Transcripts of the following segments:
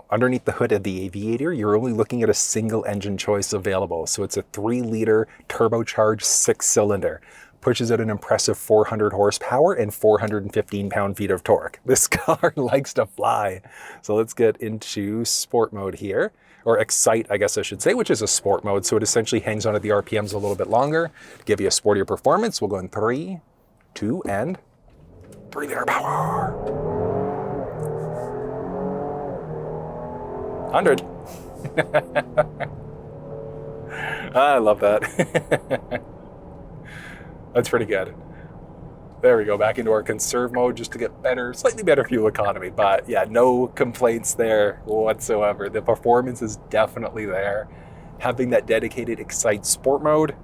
underneath the hood of the Aviator, you're only looking at a single engine choice available. So it's a 3-liter turbocharged 6-cylinder. Pushes out an impressive 400 horsepower and 415 pound-feet of torque. This car likes to fly. So let's get into sport mode here, or Excite, I guess I should say, which is a sport mode. So it essentially hangs on at the RPMs a little bit longer to give you a sportier performance. We'll go in 3, 2, and 3-liter power. 100. I love that. That's pretty good. There we go, back into our conserve mode just to get better, slightly better fuel economy. But yeah, no complaints there whatsoever. The performance is definitely there. Having that dedicated Excite Sport mode,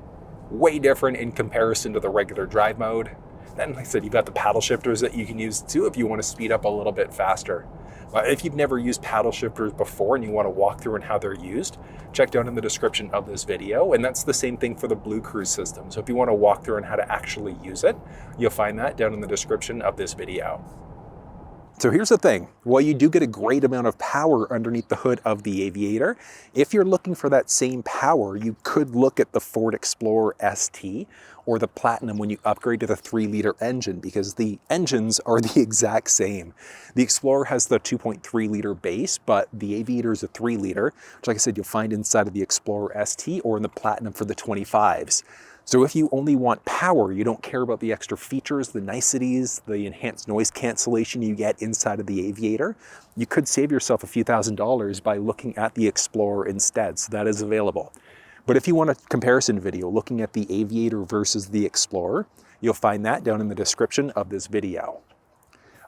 way different in comparison to the regular drive mode. Then, like I said, you've got the paddle shifters that you can use too if you want to speed up a little bit faster. If you've never used paddle shifters before and you want to walk through and how they're used, check down in the description of this video. And that's the same thing for the Blue Cruise system. So if you want to walk through and how to actually use it, you'll find that down in the description of this video. So here's the thing, while you do get a great amount of power underneath the hood of the Aviator, if you're looking for that same power, you could look at the Ford Explorer ST or the Platinum when you upgrade to the 3-liter engine, because the engines are the exact same. The Explorer has the 2.3-liter base, but the Aviator is a 3-liter, which, like I said, you'll find inside of the Explorer ST or in the Platinum for the 25s. So if you only want power, you don't care about the extra features, the niceties, the enhanced noise cancellation you get inside of the Aviator, you could save yourself a few $1,000s by looking at the Explorer instead. So that is available. But if you want a comparison video looking at the Aviator versus the Explorer, you'll find that down in the description of this video.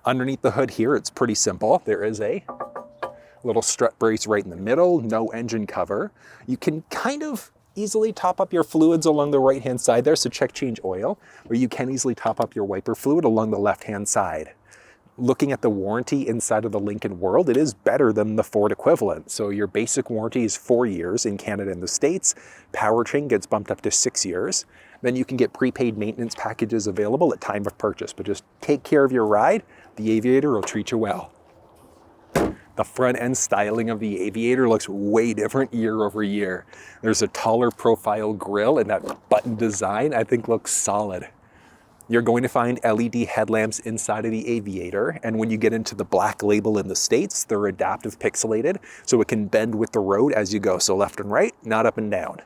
Underneath the hood here, it's pretty simple. There is a little strut brace right in the middle, no engine cover. You can kind of easily top up your fluids along the right-hand side there, so check change oil, or you can easily top up your wiper fluid along the left-hand side. Looking at the warranty inside of the Lincoln world, it is better than the Ford equivalent. So your basic warranty is 4 years in Canada and the States. Powertrain gets bumped up to 6 years. Then you can get prepaid maintenance packages available at time of purchase, but just take care of your ride. The Aviator will treat you well. The front end styling of the Aviator looks way different year over year. There's a taller profile grille, and that button design I think looks solid. You're going to find LED headlamps inside of the Aviator, and when you get into the Black Label in the States, they're adaptive pixelated, so it can bend with the road as you go, so left and right, not up and down.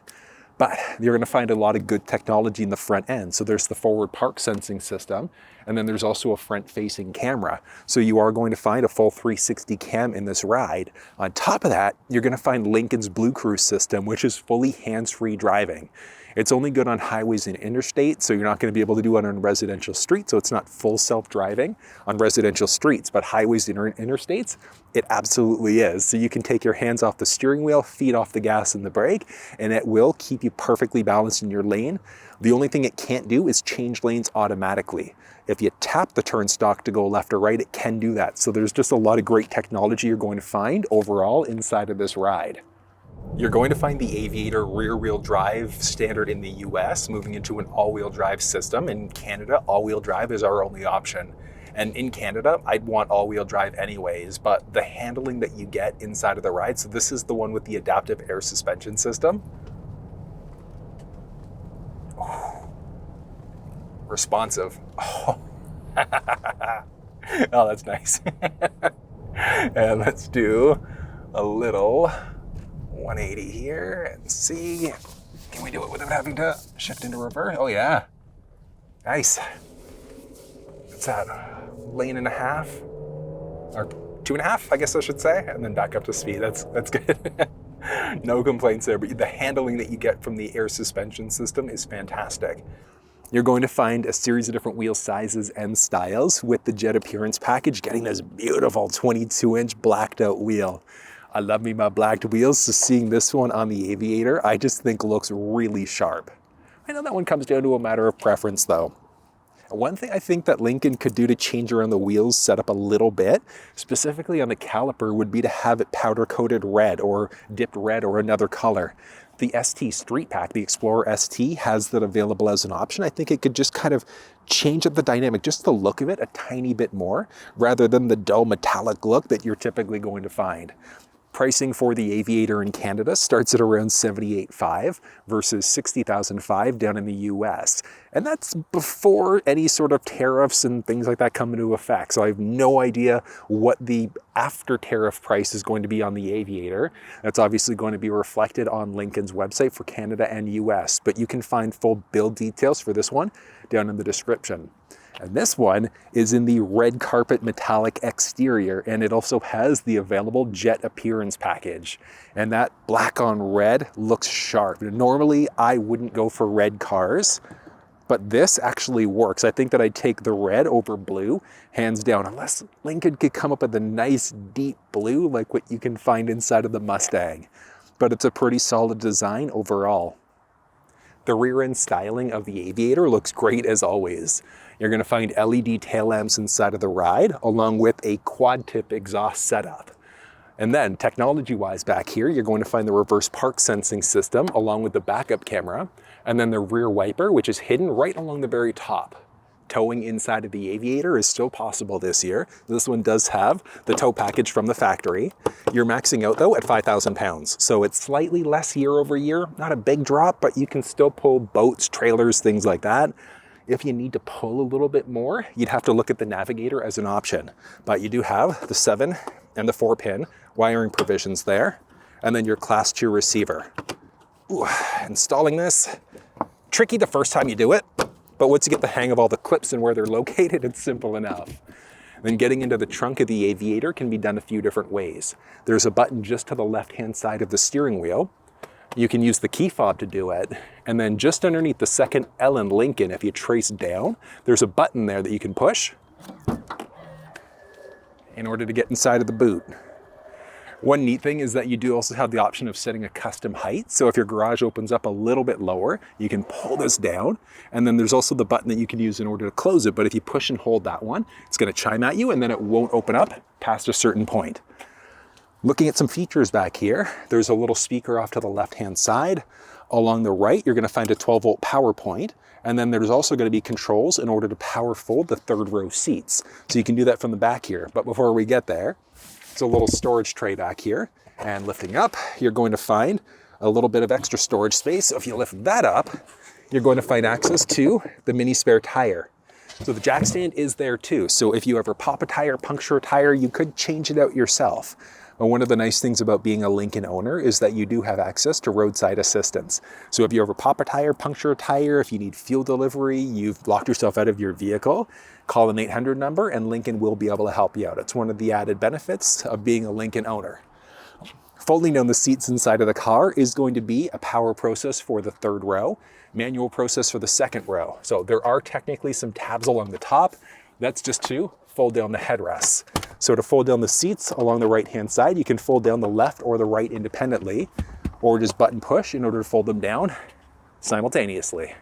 But you're going to find a lot of good technology in the front end. So there's the forward park sensing system, and then there's also a front-facing camera. So you are going to find a full 360 cam in this ride. On top of that, you're going to find Lincoln's Blue Cruise system, which is fully hands-free driving. It's only good on highways and interstate, so you're not going to be able to do it on residential streets, so it's not full self-driving on residential streets, but highways and interstates, it absolutely is. So you can take your hands off the steering wheel, feet off the gas and the brake, and it will keep you perfectly balanced in your lane. The only thing it can't do is change lanes automatically. If you tap the turn stalk to go left or right, it can do that. So there's just a lot of great technology you're going to find overall inside of this ride. You're going to find the Aviator rear-wheel drive standard in the US, moving into an all-wheel drive system. In Canada, all-wheel drive is our only option. And in Canada, I'd want all-wheel drive anyways, but the handling that you get inside of the ride, so this is the one with the adaptive air suspension system. Oh, responsive. Oh, oh that's nice. And let's do a little 180 here and see, can we do it without having to shift into reverse? Oh yeah, nice. What's that, lane and a half? Or 2.5, I guess I should say, and then back up to speed. That's good. No complaints there, but the handling that you get from the air suspension system is fantastic. You're going to find a series of different wheel sizes and styles with the Jet Appearance package, getting this beautiful 22-inch blacked out wheel. I love me my blacked wheels, so seeing this one on the Aviator, I just think looks really sharp. I know that one comes down to a matter of preference though. One thing I think that Lincoln could do to change around the wheels setup a little bit, specifically on the caliper, would be to have it powder coated red or dipped red or another color. The ST Street Pack, the Explorer ST, has that available as an option. I think it could just kind of change up the dynamic, just the look of it a tiny bit more, rather than the dull metallic look that you're typically going to find. Pricing for the Aviator in Canada starts at around $78,500 versus $60,500 down in the US. And that's before any sort of tariffs and things like that come into effect. So I have no idea what the after tariff price is going to be on the Aviator. That's obviously going to be reflected on Lincoln's website for Canada and US, but you can find full build details for this one down in the description. And this one is in the red carpet metallic exterior, and it also has the available jet appearance package. And that black on red looks sharp. Normally, I wouldn't go for red cars, but this actually works. I think that I'd take the red over blue, hands down, unless Lincoln could come up with a nice deep blue like what you can find inside of the Mustang. But it's a pretty solid design overall. The rear end styling of the Aviator looks great as always. You're going to find LED tail lamps inside of the ride, along with a quad tip exhaust setup. And then technology-wise back here, you're going to find the reverse park sensing system along with the backup camera, and then the rear wiper, which is hidden right along the very top. Towing inside of the Aviator is still possible this year. This one does have the tow package from the factory. You're maxing out though at 5,000 pounds. So it's slightly less year over year, not a big drop, but you can still pull boats, trailers, things like that. If you need to pull a little bit more, you'd have to look at the Navigator as an option. But you do have the 7 and the 4-pin wiring provisions there, and then your Class 2 receiver. Ooh, installing this, tricky the first time you do it, but once you get the hang of all the clips and where they're located, it's simple enough. Then getting into the trunk of the Aviator can be done a few different ways. There's a button just to the left-hand side of the steering wheel. You can use the key fob to do it. And then just underneath the second L in Lincoln, if you trace down, there's a button there that you can push in order to get inside of the boot. One neat thing is that you do also have the option of setting a custom height. So if your garage opens up a little bit lower, you can pull this down. And then there's also the button that you can use in order to close it. But if you push and hold that one, it's going to chime at you and then it won't open up past a certain point. Looking at some features back here, there's a little speaker off to the left-hand side. Along the right, you're going to find a 12-volt power point. And then there's also going to be controls in order to power fold the third row seats. So you can do that from the back here. But before we get there, it's a little storage tray back here. And lifting up, you're going to find a little bit of extra storage space. So if you lift that up, you're going to find access to the mini spare tire. So the jack stand is there too. So if you ever pop a tire, puncture a tire, you could change it out yourself. But one of the nice things about being a Lincoln owner is that you do have access to roadside assistance. So if you ever pop a tire, puncture a tire, if you need fuel delivery, you've locked yourself out of your vehicle, call an 800 number and Lincoln will be able to help you out. It's one of the added benefits of being a Lincoln owner. Folding down the seats inside of the car is going to be a power process for the third row, manual process for the second row. So there are technically some tabs along the top. That's just to fold down the headrests. So to fold down the seats along the right-hand side, you can fold down the left or the right independently, or just button push in order to fold them down simultaneously.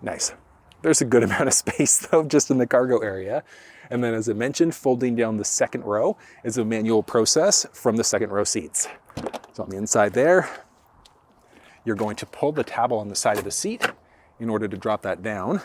Nice. There's a good amount of space though, just in the cargo area. And then as I mentioned, folding down the second row is a manual process from the second row seats. So on the inside there, you're going to pull the tab on the side of the seat in order to drop that down.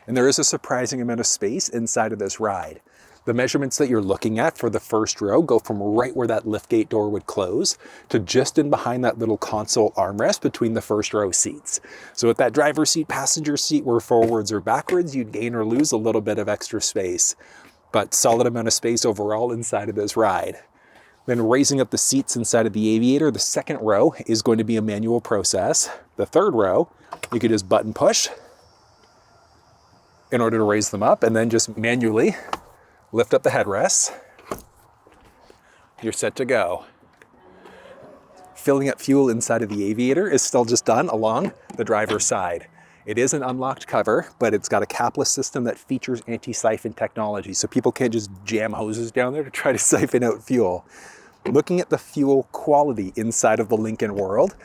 And there is a surprising amount of space inside of this ride. The measurements that you're looking at for the first row go from right where that liftgate door would close to just in behind that little console armrest between the first row seats. So if that driver's seat, passenger seat were forwards or backwards, you'd gain or lose a little bit of extra space. But solid amount of space overall inside of this ride. Then raising up the seats inside of the Aviator, the second row is going to be a manual process. The third row, you could just button push in order to raise them up and then just manually lift up the headrests. You're set to go. Filling up fuel inside of the Aviator is still just done along the driver's side. It is an unlocked cover, but it's got a capless system that features anti-siphon technology, so people can't just jam hoses down there to try to siphon out fuel. Looking at the fuel quality inside of the Lincoln world,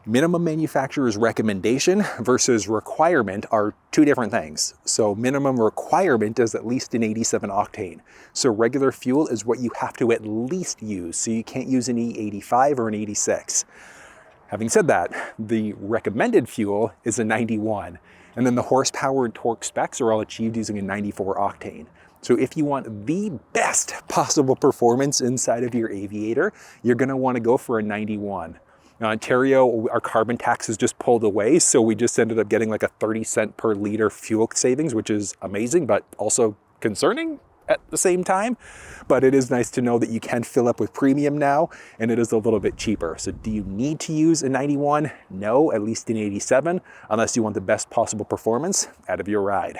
minimum manufacturer's recommendation versus requirement are two different things. So minimum requirement is at least an 87 octane. So regular fuel is what you have to at least use. So you can't use an E85 or an 86. Having said that, the recommended fuel is a 91. And then the horsepower and torque specs are all achieved using a 94 octane. So if you want the best possible performance inside of your Aviator, you're gonna wanna go for a 91. In Ontario, our carbon tax is just pulled away, so we just ended up getting like a 30 cent per liter fuel savings, which is amazing, but also concerning at the same time. But it is nice to know that you can fill up with premium now, and it is a little bit cheaper. So do you need to use a 91? No, at least an 87, unless you want the best possible performance out of your ride.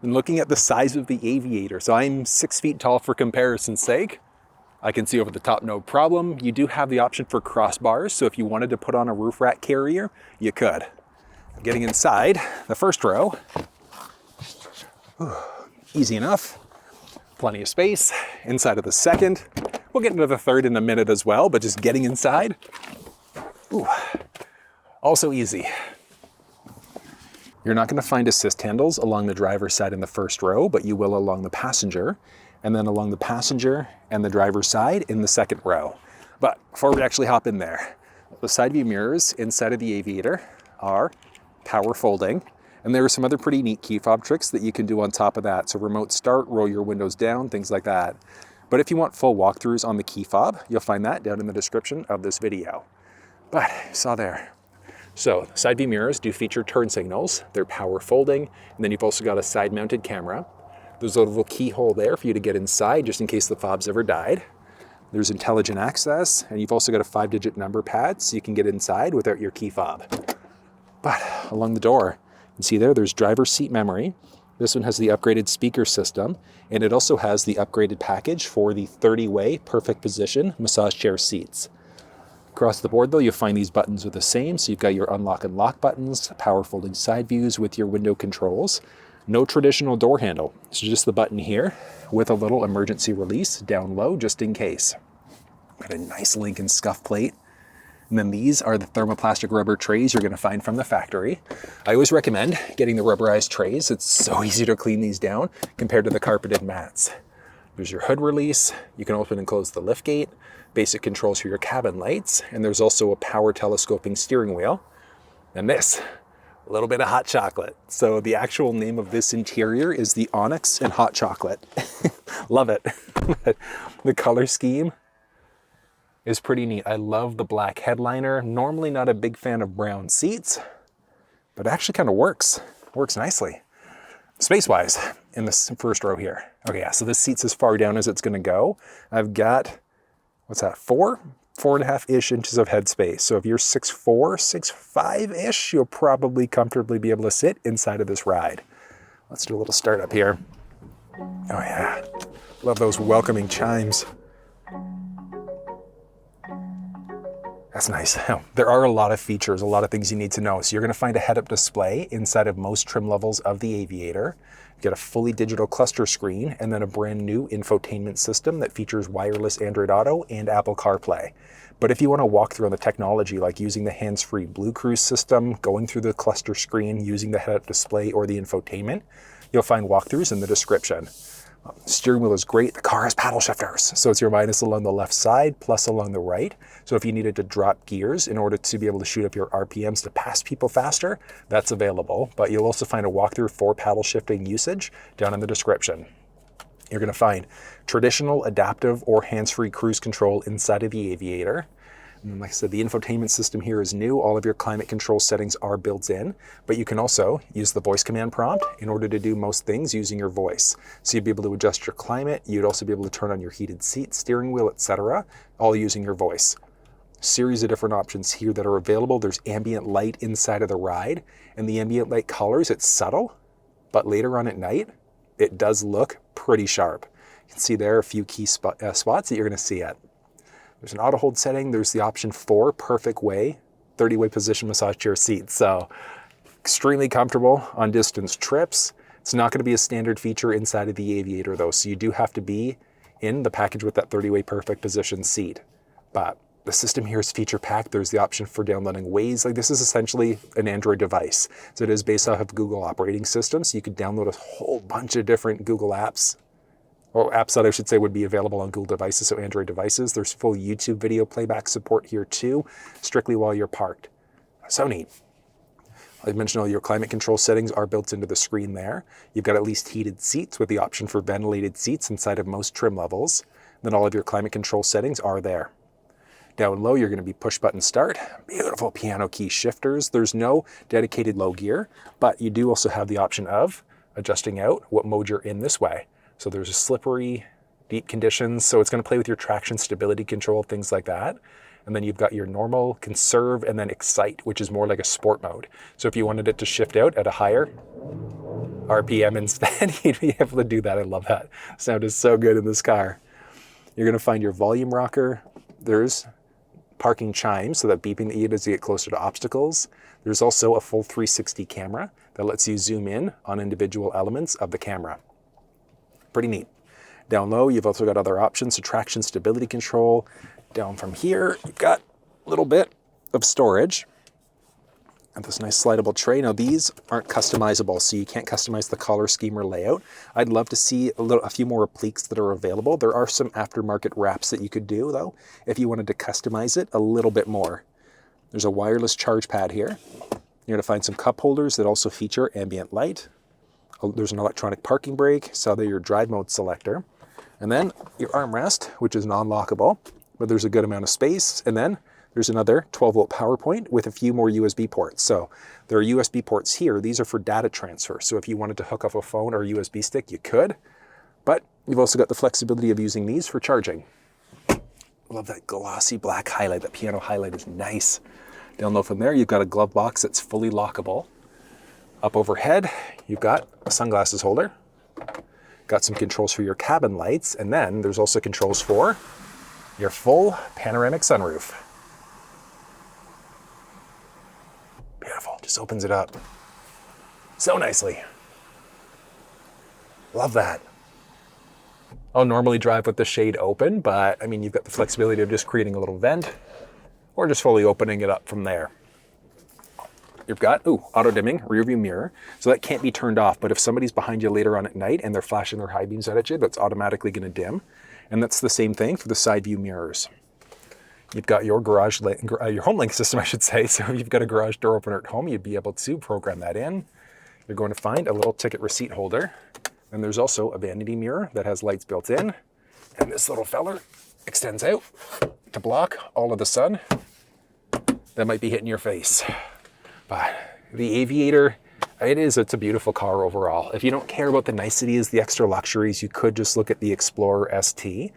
And looking at the size of the Aviator, so I'm 6 feet tall for comparison's sake. I can see over the top, no problem. You do have the option for crossbars, so if you wanted to put on a roof rack carrier, you could. Getting inside the first row, easy enough. Plenty of space. Inside of the second, we'll get into the third in a minute as well, but just getting inside, also easy. You're not going to find assist handles along the driver's side in the first row, but you will along the passenger, and then along the passenger and the driver's side in the second row. But before we actually hop in there, the side view mirrors inside of the Aviator are power folding, and there are some other pretty neat key fob tricks that you can do on top of that. So remote start, roll your windows down, things like that. But if you want full walkthroughs on the key fob, you'll find that down in the description of this video. But you saw there. So side view mirrors do feature turn signals. They're power folding, and then you've also got a side mounted camera. There's a little keyhole there for you to get inside just in case the fob's ever died. There's intelligent access, and you've also got a 5-digit number pad so you can get inside without your key fob. But along the door, you can see there's driver seat memory. This one has the upgraded speaker system, and it also has the upgraded package for the 30-way perfect position massage chair seats. Across the board though, you'll find these buttons are the same. So you've got your unlock and lock buttons, power folding side views with your window controls. No traditional door handle. So just the button here with a little emergency release down low just in case. Got a nice Lincoln scuff plate. And then these are the thermoplastic rubber trays you're going to find from the factory. I always recommend getting the rubberized trays. It's so easy to clean these down compared to the carpeted mats. There's your hood release. You can open and close the liftgate. Basic controls for your cabin lights. And there's also a power telescoping steering wheel. And this, a little bit of hot chocolate. So the actual name of this interior is the Onyx+Hot chocolate. Love it. The color scheme is pretty neat. I love the black headliner. Normally not a big fan of brown seats, but it actually kind of works. Works nicely. Space-wise, in this first row here. Okay, yeah, so this seat's as far down as it's gonna go. I've got, what's that, 4.5-ish inches of headspace. So if you're 6'4", 6'5"-ish, you'll probably comfortably be able to sit inside of this ride. Let's do a little start up here. Oh yeah, love those welcoming chimes. That's nice. There are a lot of features, a lot of things you need to know. So you're going to find a head-up display inside of most trim levels of the Aviator. You get a fully digital cluster screen and then a brand new infotainment system that features wireless Android Auto and Apple CarPlay. But if you want to walk through on the technology, like using the hands-free Blue Cruise system, going through the cluster screen, using the head-up display or the infotainment, you'll find walkthroughs in the description. Steering wheel is great. The car has paddle shifters. So it's your minus along the left side, plus along the right. So if you needed to drop gears in order to be able to shoot up your RPMs to pass people faster, that's available. But you'll also find a walkthrough for paddle shifting usage down in the description. You're going to find traditional, adaptive, or hands-free cruise control inside of the Aviator. And like I said, the infotainment system here is new. All of your climate control settings are built in, but you can also use the voice command prompt in order to do most things using your voice. So you'd be able to adjust your climate. You'd also be able to turn on your heated seat, steering wheel, etc., all using your voice. Series of different options here that are available. There's ambient light inside of the ride, and the ambient light colors, it's subtle, but later on at night, it does look pretty sharp. You can see there are a few key spots that you're going to see it. There's an auto hold setting. There's the option for perfect way, 30-way position massage chair seats. So extremely comfortable on distance trips. It's not going to be a standard feature inside of the Aviator though. So you do have to be in the package with that 30-way perfect position seat. But the system here is feature packed. There's the option for downloading Waze. Like this is essentially an Android device. So it is based off of Google operating system. So you could download a whole bunch of different Google apps, or apps that I should say would be available on Google devices, so Android devices. There's full YouTube video playback support here too, strictly while you're parked. So neat. I mentioned all your climate control settings are built into the screen there. You've got at least heated seats with the option for ventilated seats inside of most trim levels. Then all of your climate control settings are there. Down low, you're going to be push button start. Beautiful piano key shifters. There's no dedicated low gear, but you do also have the option of adjusting out what mode you're in this way. So there's a slippery, deep conditions. So it's going to play with your traction stability control, things like that. And then you've got your normal, conserve, and then excite, which is more like a sport mode. So if you wanted it to shift out at a higher RPM instead, you'd be able to do that. I love that. Sound is so good in this car. You're going to find your volume rocker. There's parking chimes, so that beeping that you get as you get closer to obstacles. There's also a full 360 camera that lets you zoom in on individual elements of the camera. Pretty neat. Down low, you've also got other options, so traction stability control. Down from here, you've got a little bit of storage and this nice slidable tray. Now these aren't customizable, so you can't customize the color scheme or layout. I'd love to see a few more appliques that are available. There are some aftermarket wraps that you could do though, if you wanted to customize it a little bit more. There's a wireless charge pad here. You're gonna find some cup holders that also feature ambient light. There's an electronic parking brake, so there's your drive mode selector. And then your armrest, which is non-lockable, but there's a good amount of space. And then there's another 12-volt power point with a few more USB ports. So there are USB ports here. These are for data transfer. So if you wanted to hook up a phone or a USB stick, you could. But you've also got the flexibility of using these for charging. Love that glossy black highlight. That piano highlight is nice. Down low from there, you've got a glove box that's fully lockable. Up overhead, you've got a sunglasses holder. Got some controls for your cabin lights. And then there's also controls for your full panoramic sunroof. Beautiful, just opens it up so nicely. Love that. I'll normally drive with the shade open, but I mean, you've got the flexibility of just creating a little vent or just fully opening it up from there. You've got, auto dimming rear view mirror. So that can't be turned off, but if somebody's behind you later on at night and they're flashing their high beams at you, that's automatically gonna dim. And that's the same thing for the side view mirrors. You've got your your home link system, I should say. So if you've got a garage door opener at home, you'd be able to program that in. You're going to find a little ticket receipt holder. And there's also a vanity mirror that has lights built in. And this little feller extends out to block all of the sun that might be hitting your face. But the Aviator, it's a beautiful car overall. If you don't care about the niceties, the extra luxuries, you could just look at the Explorer ST.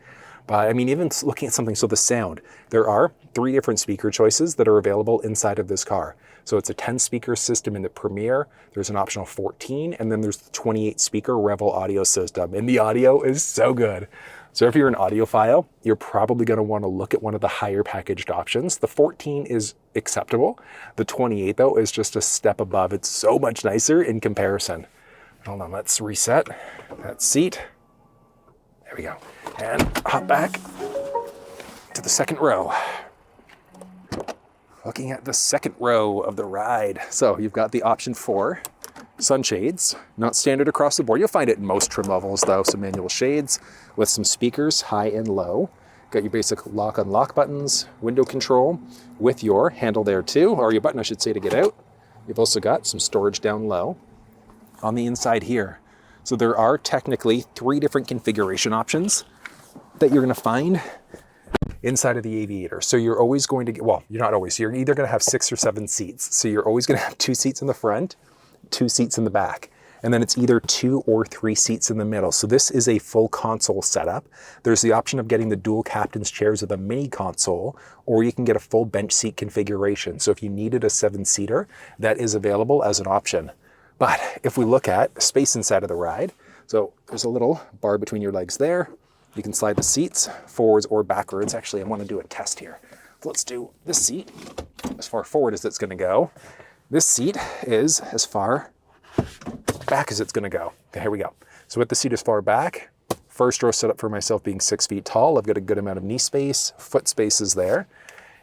But I mean, even looking at something, so the sound, there are 3 different speaker choices that are available inside of this car. So it's a 10 speaker system in the Premier, there's an optional 14, and then there's the 28 speaker Revel audio system. And the audio is so good. So if you're an audiophile, you're probably gonna wanna look at one of the higher packaged options. The 14 is acceptable. The 28 though is just a step above. It's so much nicer in comparison. Hold on, let's reset that seat. There we go. And hop back to the second row. Looking at the second row of the ride. So you've got the option for sunshades, not standard across the board. You'll find it in most trim levels though, some manual shades with some speakers, high and low. Got your basic lock unlock buttons, window control with your handle there too, or your button I should say to get out. You've also got some storage down low on the inside here. So there are technically 3 different configuration options that you're gonna find inside of the Aviator. So you're always going to get, well, you're not always, you're either gonna have 6 or 7 seats. So you're always gonna have 2 seats in the front, 2 seats in the back. And then it's either 2 or 3 seats in the middle. So this is a full console setup. There's the option of getting the dual captain's chairs with a mini console, or you can get a full bench seat configuration. So if you needed a 7-seater, that is available as an option. But if we look at space inside of the ride, so there's a little bar between your legs there. You can slide the seats forwards or backwards. Actually, I want to do a test here. So let's do this seat as far forward as it's going to go. This seat is as far back as it's going to go. Okay, here we go. So with the seat as far back, first row set up for myself being 6 feet tall. I've got a good amount of knee space, foot space is there,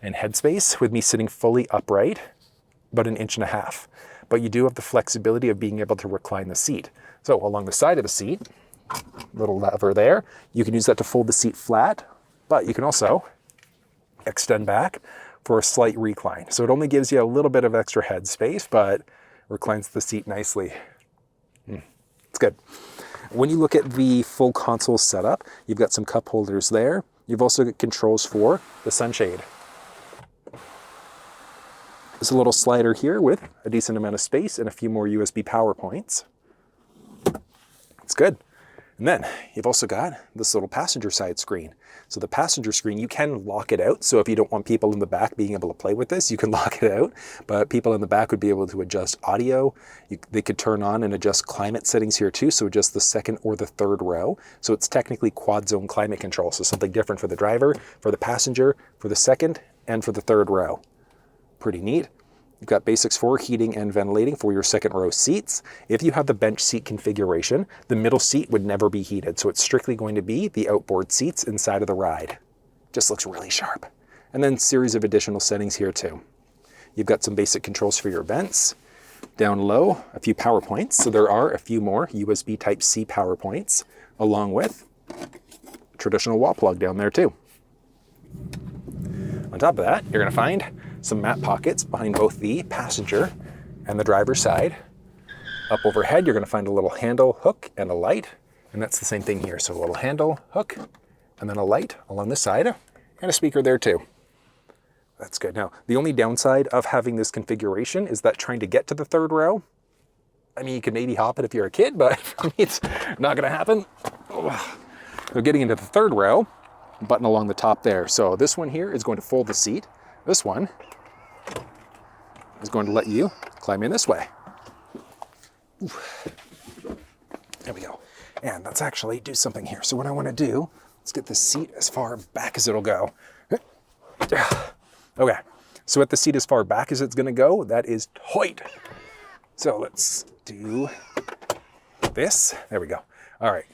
and head space with me sitting fully upright, about 1.5 inches. But you do have the flexibility of being able to recline the seat. So along the side of the seat, little lever there, you can use that to fold the seat flat, but you can also extend back for a slight recline. So it only gives you a little bit of extra head space, but reclines the seat nicely. It's good. When you look at the full console setup, you've got some cup holders there. You've also got controls for the sunshade. There's a little slider here with a decent amount of space and a few more USB power points. It's good. And then you've also got this little passenger side screen. So the passenger screen, you can lock it out. So if you don't want people in the back being able to play with this, you can lock it out. But people in the back would be able to adjust audio. They could turn on and adjust climate settings here too. So adjust the second or the third row. So it's technically quad zone climate control. So something different for the driver, for the passenger, for the second, and for the third row. Pretty neat. You've got basics for heating and ventilating for your second row seats. If you have the bench seat configuration, the middle seat would never be heated. So it's strictly going to be the outboard seats inside of the ride. Just looks really sharp. And then series of additional settings here too. You've got some basic controls for your vents. Down low, a few power points. So there are a few more USB Type-C power points, along with a traditional wall plug down there too. On top of that, you're gonna find some mat pockets behind both the passenger and the driver's side. Up overhead, you're gonna find a little handle, hook, and a light. And that's the same thing here. So a little handle, hook, and then a light along this side, and a speaker there too. That's good. Now, the only downside of having this configuration is that trying to get to the third row, I mean, you could maybe hop it if you're a kid, but for me, it's not gonna happen. So getting into the third row, button along the top there. So this one here is going to fold the seat. This one is going to let you climb in this way. There we go. And let's actually do something here. So what I want to do, let's get the seat as far back as it'll go. Okay, so at the seat as far back as it's going to go, that is tight. So let's do this. There we go. All right.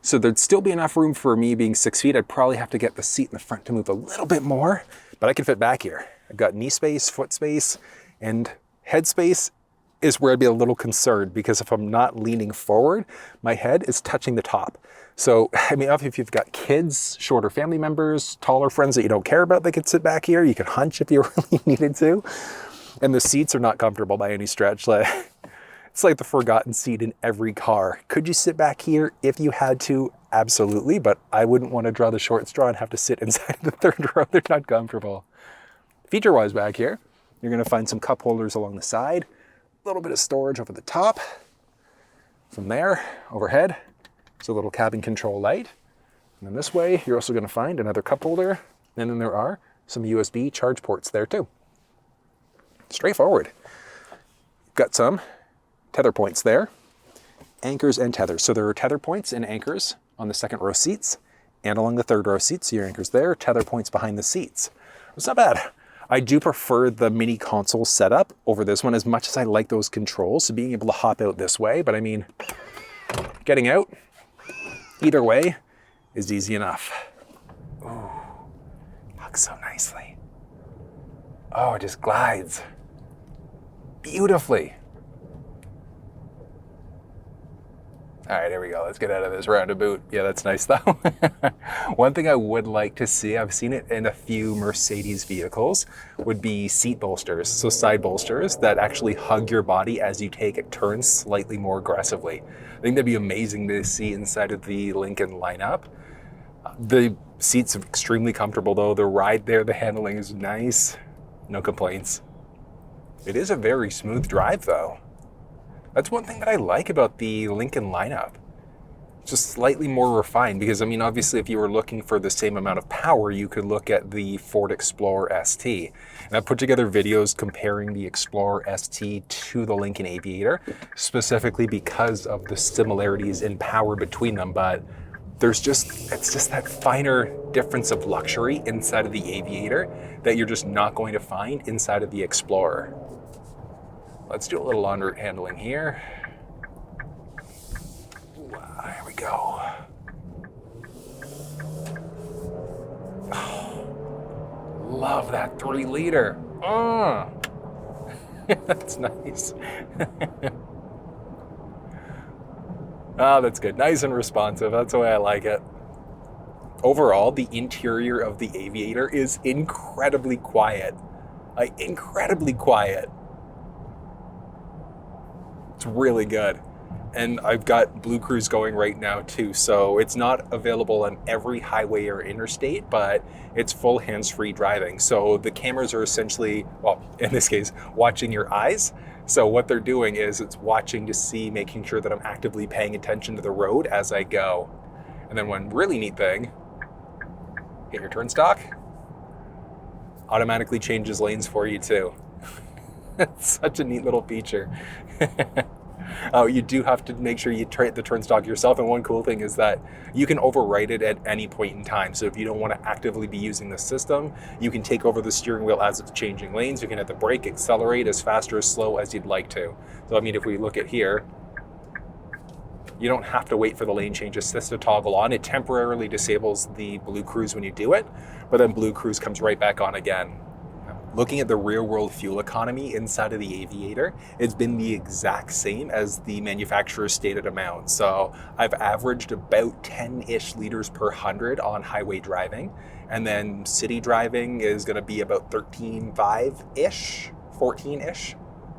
So there'd still be enough room for me being 6 feet. I'd probably have to get the seat in the front to move a little bit more, but I can fit back here. I've got knee space, foot space, and head space is where I'd be a little concerned, because if I'm not leaning forward, my head is touching the top. So, I mean, if you've got kids, shorter family members, taller friends that you don't care about, they could sit back here. You could hunch if you really needed to. And the seats are not comfortable by any stretch. It's like the forgotten seat in every car. Could you sit back here if you had to? Absolutely, but I wouldn't want to draw the short straw and have to sit inside the third row. They're not comfortable. Feature-wise back here, you're going to find some cup holders along the side, a little bit of storage over the top. From there, overhead, it's a little cabin control light. And then this way, you're also going to find another cup holder, and then there are some USB charge ports there too. Straightforward. Got some tether points there, anchors and tethers. So there are tether points and anchors on the second row seats and along the third row seats. So your anchors there, tether points behind the seats. It's not bad. I do prefer the mini console setup over this one, as much as I like those controls. So being able to hop out this way, but I mean, getting out either way is easy enough. Ooh, hugs so nicely. Oh, it just glides beautifully. All right, here we go. Let's get out of this roundabout. Yeah, that's nice though. One thing I would like to see, I've seen it in a few Mercedes vehicles, would be seat bolsters. So side bolsters that actually hug your body as you take it turns slightly more aggressively. I think that'd be amazing to see inside of the Lincoln lineup. The seats are extremely comfortable though. The ride there, the handling is nice. No complaints. It is a very smooth drive though. That's one thing that I like about the Lincoln lineup. Just slightly more refined, because I mean, obviously if you were looking for the same amount of power, you could look at the Ford Explorer ST. And I've put together videos comparing the Explorer ST to the Lincoln Aviator, specifically because of the similarities in power between them, but it's just that finer difference of luxury inside of the Aviator that you're just not going to find inside of the Explorer. Let's do a little under handling here. Here we go. Oh, love that 3-liter. Oh, that's nice. Oh, that's good. Nice and responsive. That's the way I like it. Overall, the interior of the Aviator is incredibly quiet. Incredibly quiet. It's really good. And I've got Blue Cruise going right now too, so it's not available on every highway or interstate, but it's full hands-free driving. So the cameras are essentially, well, in this case, watching your eyes. So what they're doing is it's watching to see, making sure that I'm actively paying attention to the road as I go. And then one really neat thing, hit your turn stock, automatically changes lanes for you too. It's such a neat little feature. Oh, you do have to make sure you hit the turn stock yourself. And one cool thing is that you can override it at any point in time. So if you don't want to actively be using the system, you can take over the steering wheel as it's changing lanes. You can hit the brake, accelerate as fast or as slow as you'd like to. So I mean, if we look at here, you don't have to wait for the lane change assist to toggle on. It temporarily disables the Blue Cruise when you do it, but then Blue Cruise comes right back on again. Looking at the real world fuel economy inside of the Aviator, it's been the exact same as the manufacturer's stated amount. So I've averaged about 10-ish liters per 100 on highway driving. And then city driving is gonna be about 13.5-ish, 14-ish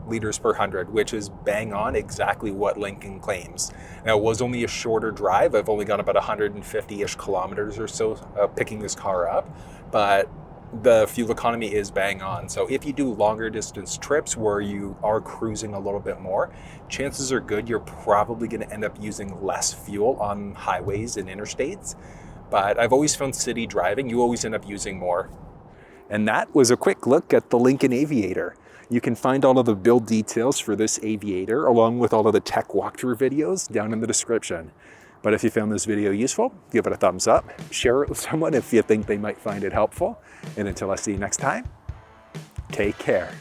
liters per 100, which is bang on exactly what Lincoln claims. Now, it was only a shorter drive. I've only gone about 150-ish kilometers or so picking this car up, but the fuel economy is bang on. So if you do longer distance trips where you are cruising a little bit more, chances are good you're probably going to end up using less fuel on highways and interstates. But I've always found city driving, you always end up using more. And that was a quick look at the Lincoln Aviator. You can find all of the build details for this Aviator along with all of the tech walkthrough videos down in the description. But if you found this video useful, give it a thumbs up, share it with someone if you think they might find it helpful. And until I see you next time, take care.